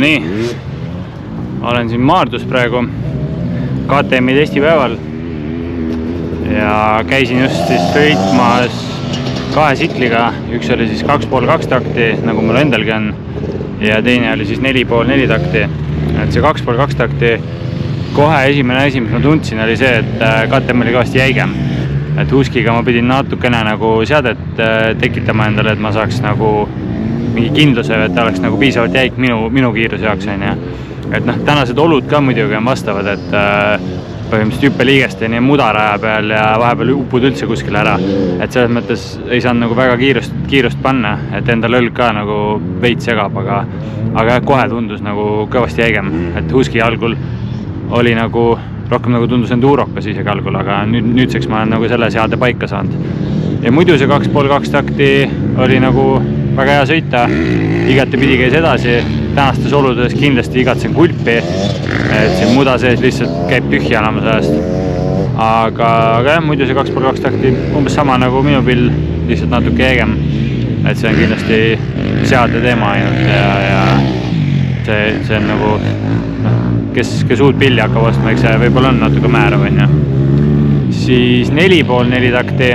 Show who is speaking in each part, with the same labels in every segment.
Speaker 1: nii, olen siin Maardus praegu KTM-i testipäeval ja käisin just siis sõitmas kahe tsikliga. Üks oli siis 2,5-2 takti, nagu mul endalgi on, ja teine oli siis 4,5-4 takti. Et see 2,5-2 takti kohe esimene asi, mis ma tundsin, oli see, et KTM oli kõvasti jäigem. Et Huskiga ma pidin natukene nagu seadet tekitama endale, et ma saaks nagu mingi kindluse, et ta oleks nagu piisavalt jäik minu kiiruse jaoks. Et tänased olud ka muidugi on vastavad, et põhimõtteliselt hüppeliigesteni mudaraja peal ja vahepeal upud üldse kuskile ära. Et selles mõttes ei saanud nagu väga kiirust panna, et endal õlg ka nagu veits segab, aga kohe tundus nagu kõvasti jäigem. Et Huski algul oli nagu rohkem nagu tundus endurokas isegi algul, aga nüüdseks ma olen nagu selle seade paika saanud. Ja muidu see 2,5-2 takti oli nagu väga hea sõita, igati pidi käis edasi. Tänastes oludes kindlasti igatsen kulpi, et siin muda sees lihtsalt käib tühja enamus ajast. Aga jah, muidu see 2,5-2 takti umbes sama nagu minu pill, lihtsalt natuke jäigem. Et see on kindlasti seade teema ainult ja see on nagu kes uut pilli hakkab ostma, eks see võib-olla on natuke määrav. Siis 4,5-4 takti.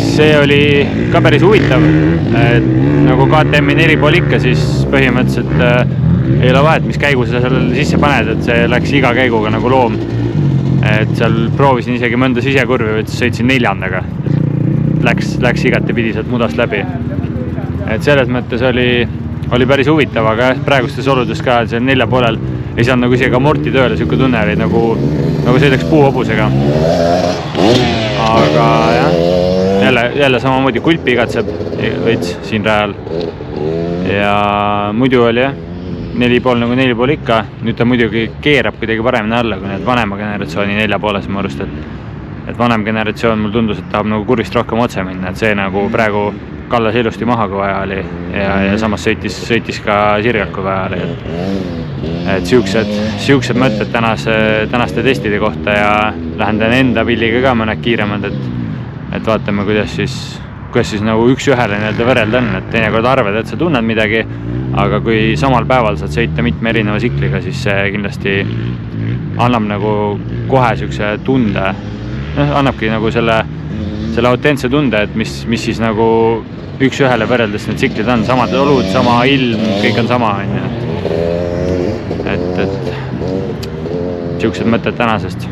Speaker 1: See oli ka päris huvitav, et nagu KTM-i 4,5 ikka, siis põhimõtteliselt ei ole vahet, mis käigu sa sellele sisse paned, et see läks iga käiguga nagu loom. Et seal proovisin isegi mõnda sisekurvi, et sõitsin 4-ndaga. Läks igati pidi sealt mudast läbi. Et selles mõttes oli päris huvitav, aga praegustes oludes ka see 4,5 ei saanud nagu isegi amorti tööle, siuke tunne oli nagu sõidaks puuhobusega. Aga jah, jälle samamoodi kulpi igatseb veits siin rajal. Ja muidu oli jah, 4,5 nagu 4,5 ikka. Nüüd ta muidugi keerab kuidagi paremini alla kui need vanema generatsiooni 4,5 ma arust, et vanem generatsioon mul tundus, et tahab nagu kurvist rohkem otse minna, et see nagu praegu kallas ilusti maha, kui vaja oli ja samas sõitis ka sirgelt, kui vaja oli. Et siuksed mõtted tänaste testide kohta ja lähen teen enda pilliga ka mõned kiiremad, et vaatame, kuidas siis nagu üks-ühele võrrelda on, et teinekord arvad, et sa tunned midagi, aga kui samal päeval saad sõita mitme erineva tsikliga, siis see kindlasti annab nagu kohe siukse tunde, annabki nagu selle autentse tunde, et mis siis nagu üks-ühele võrreldes need tsiklid on, samad olud, sama ilm, kõik on sama. Et siuksed mõtted tänasest.